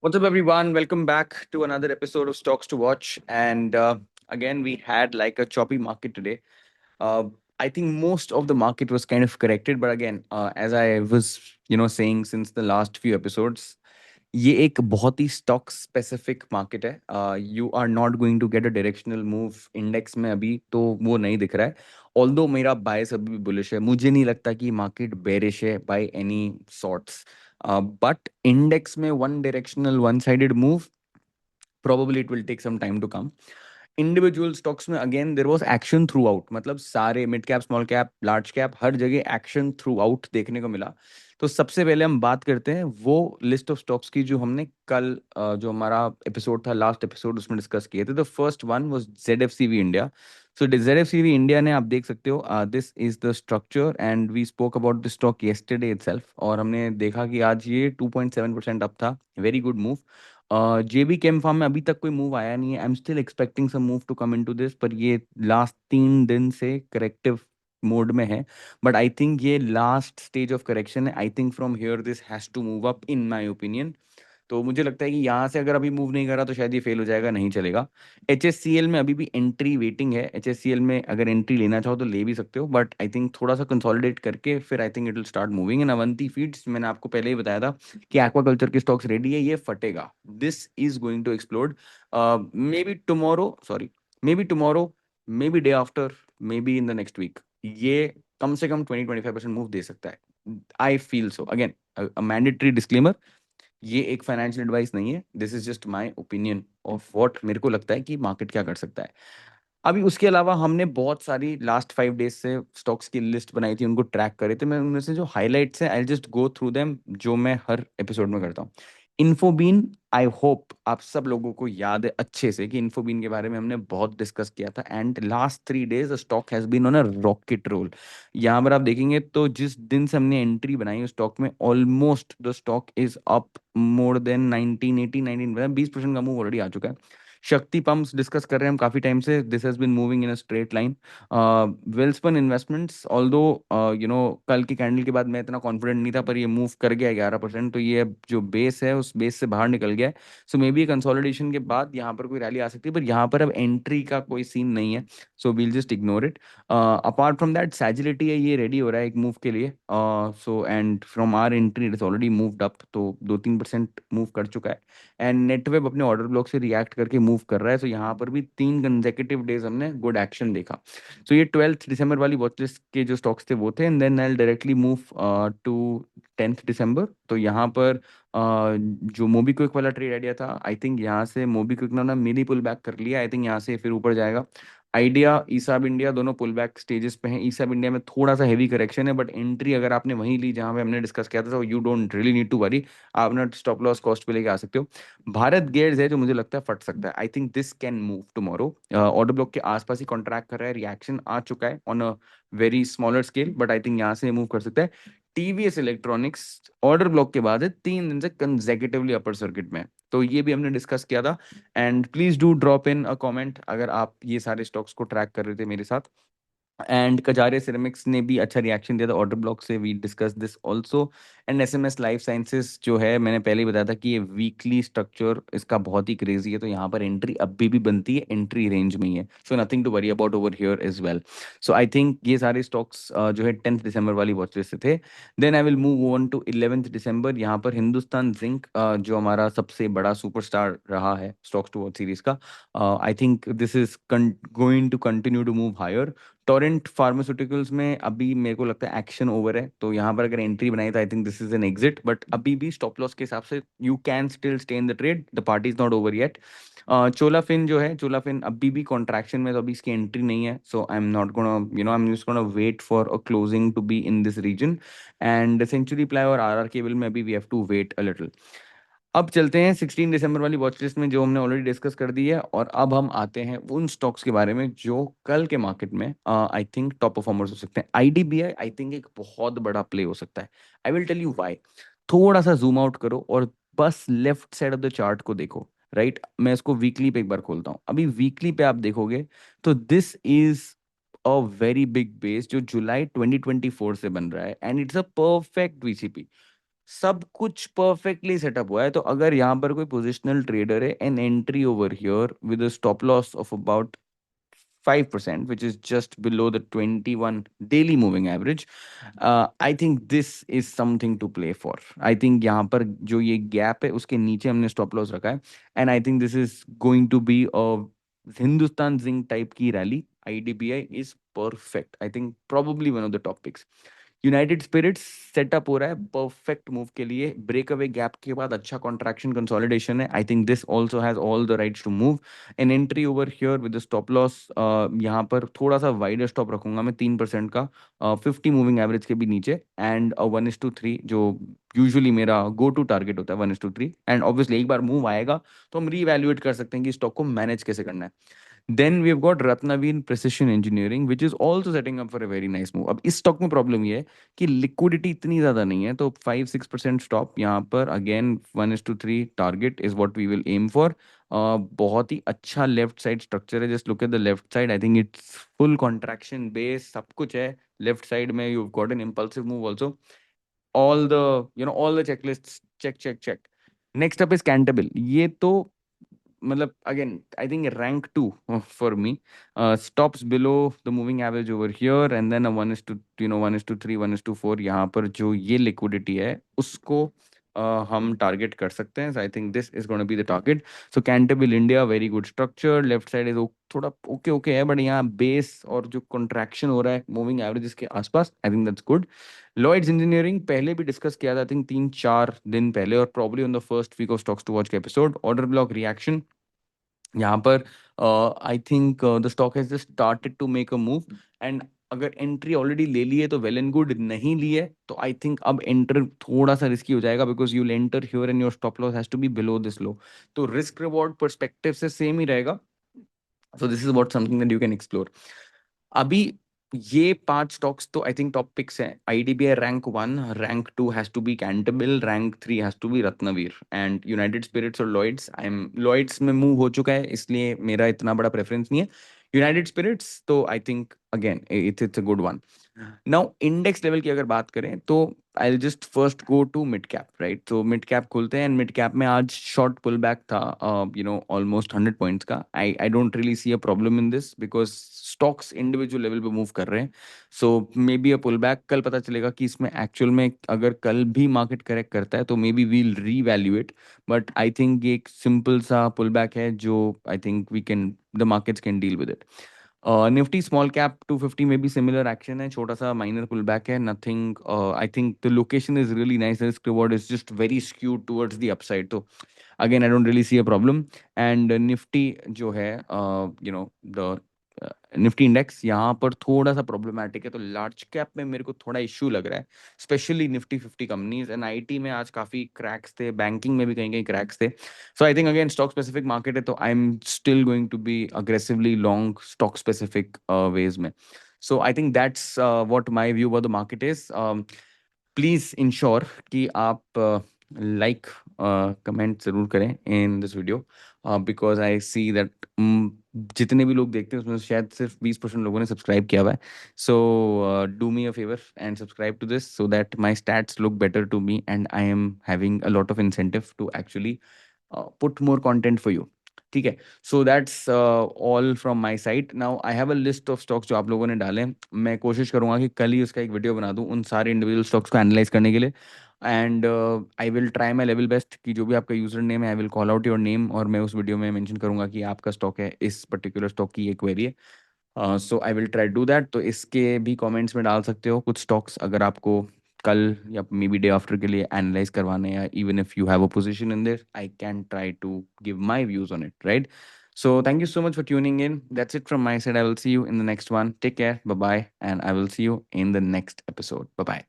What's up, everyone? Welcome back to another episode of Stocks to Watch. And again, we had like a choppy market today. Uh, I think most of the market was kind of corrected, but again, as I was, saying since the last few episodes, ये एक बहुत ही stock specific market है. You are not going to get a directional move index में अभी तो वो नहीं दिख रहा है. ऑल्दो मेरा बायस अभी भी बुलिश है, मुझे नहीं लगता कि मार्केट बेरिश है by any sorts. But index में one directional one sided move, probably it will take some time to come. Individual stocks में again there was action throughout, मतलब सारे mid cap, small cap, large cap, हर जगह action through out देखने को मिला. तो सबसे पहले हम बात करते हैं वो लिस्ट ऑफ स्टॉक्स की जो हमने कल जो हमारा एपिसोड था, लास्ट एपिसोड, उसमें डिस्कस किए थे. The first one was ZFCV India. So ZFCV India ने, आप देख सकते हो, this is the structure and we spoke about the stock yesterday itself, और हमने देखा कि आज ये 2.7% अप था. Very good move. JB chem pharma में अभी तक कोई मूव आया नहीं है. I am still expecting some move to come into this, पर ये लास्ट 3 दिन से करेक्टिव मोड में है. बट आई थिंक ये लास्ट स्टेज ऑफ करेक्शन है. I think from here this has to move up in my opinion. तो मुझे लगता है कि यहाँ से अगर अभी मूव नहीं करा तो शायद ये फेल हो जाएगा, नहीं चलेगा. HSCL में अभी भी एंट्री वेटिंग है. HSCL में अगर एंट्री लेना चाहो तो ले भी सकते हो, बट आई थिंक थोड़ा सा कंसोलिडेट करके फिर I think it will start moving. In Avanti feeds, मैंने आपको पहले ही बताया था कि एक्वाकल्चर की स्टॉक्स रेडी है, ये फटेगा. This is going to explode. Maybe tomorrow, sorry, maybe tomorrow, maybe day after, maybe in the next week, ये कम से कम 20-25% मूव दे सकता है. I feel so. Again, mandatory disclaimer, ये एक फाइनेंशियल एडवाइस नहीं है. This is just my opinion of what मेरे को लगता है कि मार्केट क्या कर सकता है. अभी उसके अलावा हमने बहुत सारी लास्ट 5 डेज से स्टॉक्स की लिस्ट बनाई थी, उनको ट्रैक करे थे. मैं उनमें से जो हाइलाइट्स हैं, I just go through them, जो मैं हर एपिसोड में करता हूँ. इन्फोबीन, आई होप आप सब लोगों को याद है अच्छे से कि इन्फोबीन के बारे में हमने बहुत डिस्कस किया था. And last 3 days stock has been on a rocket roll. यहाँ पर आप देखेंगे तो जिस दिन से हमने एंट्री बनाई उस स्टॉक में, almost the stock is up more than 19, 20% का मूव ऑलरेडी आ चुका है. शक्ति पंप्स डिस्कस कर रहे हैं हम काफी टाइम से. This has been moving in a straight line. Welspun investments, although कल की कैंडल के बाद मैं इतना कॉन्फिडेंट नहीं था, पर ये मूव कर गया 11%, तो ये अब जो बेस है उस बेस से बाहर निकल गया है. सो मे बी कंसोलिडेशन के बाद यहाँ पर कोई रैली आ सकती है, पर यहाँ पर अब एंट्री का कोई सीन नहीं है. So we'll just ignore it. Apart from that, Sagility है, ये रेडी हो रहा है एक मूव के लिए. So and from our entry it is already moved up, तो 2-3% मूव कर चुका है. एंड नेटवेब अपने ऑर्डर ब्लॉक से रिएक्ट करके मूव कर रहा है. सो यहाँ पर भी 3 कंसेक्यूटिव डेज हमने गुड एक्शन देखा. सो ये 12 दिसंबर वाली वॉच लिस्ट के जो स्टॉक्स थे वो थे. And then I directly move to 10 December. तो यहाँ पर जो मोबीक्विक वाला ट्रेड आइडिया था, आई थिंक यहाँ से मोबीक्विक ने ना मिनी पुल बैक कर लिया. आई थिंक यहाँ से फिर ऊपर जाएगा. आइडिया, ईसाब इंडिया, दोनों पुल बैक स्टेजेस पे हैं. ईसाब इंडिया में थोड़ा सा हेवी करेक्शन है, बट एंट्री अगर आपने वहीं ली जहां पे हमने डिस्कस किया था, तो you don't really need to worry. आप अपना स्टॉप लॉस कॉस्ट पे लेके आ सकते हो. भारत गेयर्स है जो मुझे लगता है फट सकता है. I think this can move tomorrow. Order block के आसपास ही कॉन्ट्रैक्ट कर रहा है, रिएक्शन आ चुका है on a very smaller scale, but I think यहाँ से मूव कर सकता है. टीवीएस इलेक्ट्रॉनिक्स ऑर्डर ब्लॉक के बाद है 3 दिन से कंजेक्यूटिवली अपर सर्किट में, तो ये भी हमने डिस्कस किया था. And please do drop in a comment अगर आप ये सारे स्टॉक्स को ट्रैक कर रहे थे मेरे साथ. एंड कजारिया सिरेमिक्स ने भी अच्छा रिएक्शन दिया था ऑर्डर ब्लॉक से. We discuss this also. And SMS life sciences जो है, मैंने पहले ही बताया था कि ये वीकली स्ट्रक्चर इसका बहुत ही क्रेजी है, तो यहाँ पर एंट्री अभी भी बनती है, एंट्री रेंज में ही है. So nothing to worry about over here as well. So I think ये सारे स्टॉक्स जो है 10 दिसंबर वाली वॉच लिस्ट से थे. Then I will move on to 11 December. यहाँ पर हिंदुस्तान जिंक, जो हमारा सबसे बड़ा सुपरस्टार रहा है स्टॉक्स टू वॉच सीरीज का, I think this is going to continue to move higher. Torrent pharmaceuticals में अभी मेरे को लगता है एक्शन ओवर है, तो यहाँ पर अगर एंट्री बनाई तो I think this is an exit. But अभी भी स्टॉप लॉस के हिसाब से you can still stay in the trade, the party is not over yet. Cholafin जो है, चोलाफिन अभी भी कॉन्ट्रैक्शन में, तो अभी इसकी एंट्री नहीं है. So I am not gonna, I am just gonna wait for a closing to be in this region. And century ply और आरआर केबल में अभी we have to wait a little. अब चलते हैं 16 दिसंबर वाली वॉच लिस्ट में, जो हमने ऑलरेडी डिस्कस कर दी है, और अब हम आते हैं उन स्टॉक्स के बारे में जो कल के मार्केट में आई थिंक टॉप परफॉर्मर्स हो सकते हैं. आईडीबीआई आई थिंक एक बहुत बड़ा प्ले हो सकता है. I will tell you why. थोड़ा सा जूम आउट करो और बस left side of the chart को देखो. राइट, मैं इसको वीकली पे एक बार खोलता हूँ. अभी वीकली पे आप देखोगे तो this is a very big base जो जुलाई 2024 से बन रहा है, and it's a perfect VCP. सब कुछ परफेक्टली सेटअप हुआ है। तो अगर यहाँ पर कोई पोजिशनल ट्रेडर है, N entry over here with a stop loss of about 5%, which is just below the 21 daily moving average. I think this is something to play for. I think यहाँ पर जो ये गैप है उसके नीचे हमने stop loss रखा है, and I think this is going to be a Hindustan zinc type की rally. IDBI is perfect. I think probably one of the top picks. United spirits setup हो रहा है परफेक्ट मूव के लिए. ब्रेक अवे गैप के बाद अच्छा contraction consolidation है. I think this also has all the rights to move. An entry over here with stop loss यहाँ पर थोड़ा सा वाइडर स्टॉप रखूंगा मैं 3% का, 50 मूविंग एवरेज के भी नीचे, एंड 1:3 जो यूजुअली मेरा गो टू टारगेट होता है, 1:3. एंड ऑब्वियसली एक बार मूव आएगा तो हम रीवैल्यूएट कर सकते हैं कि स्टॉक को मैनेज कैसे करना है. Then we've got Ratnaveen Precision Engineering, which is also setting up for a very nice move. अब इस स्टॉक में प्रॉब्लम ये है कि लिक्विडिटी इतनी ज्यादा नहीं है, तो 5-6% स्टॉप यहाँ पर. Again 1:3 target is what we will aim for. बहुत ही अच्छा लेफ्ट साइड स्ट्रक्चर है. Just look at the left side. I think it's full contraction base, सब कुछ है लेफ्ट साइड में. You got an impulsive move also. All the all the checklist check check check. Next up is Cantabil. ये तो मतलब again, I think rank 2 for me. Stops below the moving average over here, and then a 1:3, 1:4. यहाँ पर जो ये liquidity है उसको हम टारगेट कर सकते हैं. I think this is gonna be the target. So Cantabil India, very good structure. Left side is थोड़ा ओके ओके है, बट यहाँ बेस और जो कंट्रैक्शन हो रहा है मूविंग एवरेजेस के आसपास, I think that's good. Lloyds engineering पहले भी डिस्कस किया था, आई थिंक 3-4 दिन पहले, और probably on the first week of stocks to watch के एपिसोड. ऑर्डर ब्लॉक रिएक्शन यहाँ पर. I think the stock has just started to make a move, and अगर एंट्री ऑलरेडी ले ली है तो वेल एंड गुड. नहीं ली है तो आई थिंक अब एंटर थोड़ा सा रिस्की हो जाएगा, because you will enter here and your stop loss has to be below this low. तो रिस्क रिवॉर्ड पर्सपेक्टिव से सेम ही रहेगा. So this is what something that you can explore. अभी ये 5 स्टॉक्स तो आई थिंक टॉप पिक्स हैं. IDBI rank 1, rank 2 has to be Cantabil, rank 3 has to be Ratnaveer, and united spirits और Lloyds. I am Lloyds में move हो चुका है, इसलिए मेरा इतना बड़ा प्रेफरेंस नहीं है. यूनाइटेड स्पिरिट्स तो I think again it's a good one. Now index level की अगर बात करें तो I will just first go to mid cap, right. तो मिड कैप खोलते हैं, एंड मिड कैप में आज शॉर्ट पुल बैक था, ऑलमोस्ट 100 पॉइंट्स का. I don't really see a problem in this, because stocks individual level पे move कर रहे हैं. So maybe a pull back. कल पता चलेगा कि इसमें एक्चुअल में अगर कल भी मार्केट करेक्ट करता है तो maybe we'll reevaluate. But I think ये एक सिंपल सा पुल बैक है जो I think we can, the markets can deal with it. Nifty small cap 250 में भी सिमिलर एक्शन है, छोटा सा माइनर पुल बैक है, nothing. I think the location is really nice, risk reward is just very skewed towards the upside. तो again I don't really see a problem. And Nifty जो है, the Nifty index यहाँ पर थोड़ा सा problematic है. तो लार्ज कैप में मेरे को थोड़ा इश्यू लग रहा है, specially Nifty 50 companies. And IT में आज काफी क्रैक्स थे, बैंकिंग में भी कहीं कहीं क्रैक्स थे. So I think again stock specific market है, तो I am still going to be aggressively long stock specific ways में. So I think that's what my view about the market is. Please ensure कि आप like comment जरूर करें in this video, because I see that जितने भी लोग देखते हैं उसमें से शायद सिर्फ 20% लोगों ने सब्सक्राइब किया हुआ है. So do me a favour and subscribe to this so that my stats look better to me, and I am having a lot of incentive to actually put more content for you. ठीक है. So that's all from my side. Now I have a list of stocks जो आप लोगों ने डाले हैं. मैं कोशिश करूंगा कि कल ही उसका एक वीडियो बना दूं उन सारे इंडिविजुअल स्टॉक्स को एनालाइज करने के लिए. And I will try my level best कि जो भी आपका यूजर नेम है, I will call out your name, और मैं उस वीडियो में मेंशन करूंगा कि आपका स्टॉक है, इस पर्टिकुलर स्टॉक की एक क्वेरी है. So I will try do that. तो इसके भी कमेंट्स में डाल सकते हो कुछ स्टॉक्स अगर आपको कल या मे बी डे आफ्टर के लिए एनालाइज करवाने, या even if you have a position in this, I can try to give my views on it, right. So thank you so much for tuning in. That's it from my side. I will see you in the next one. Take care. Bye bye. And I will see you in the next episode. Bye bye.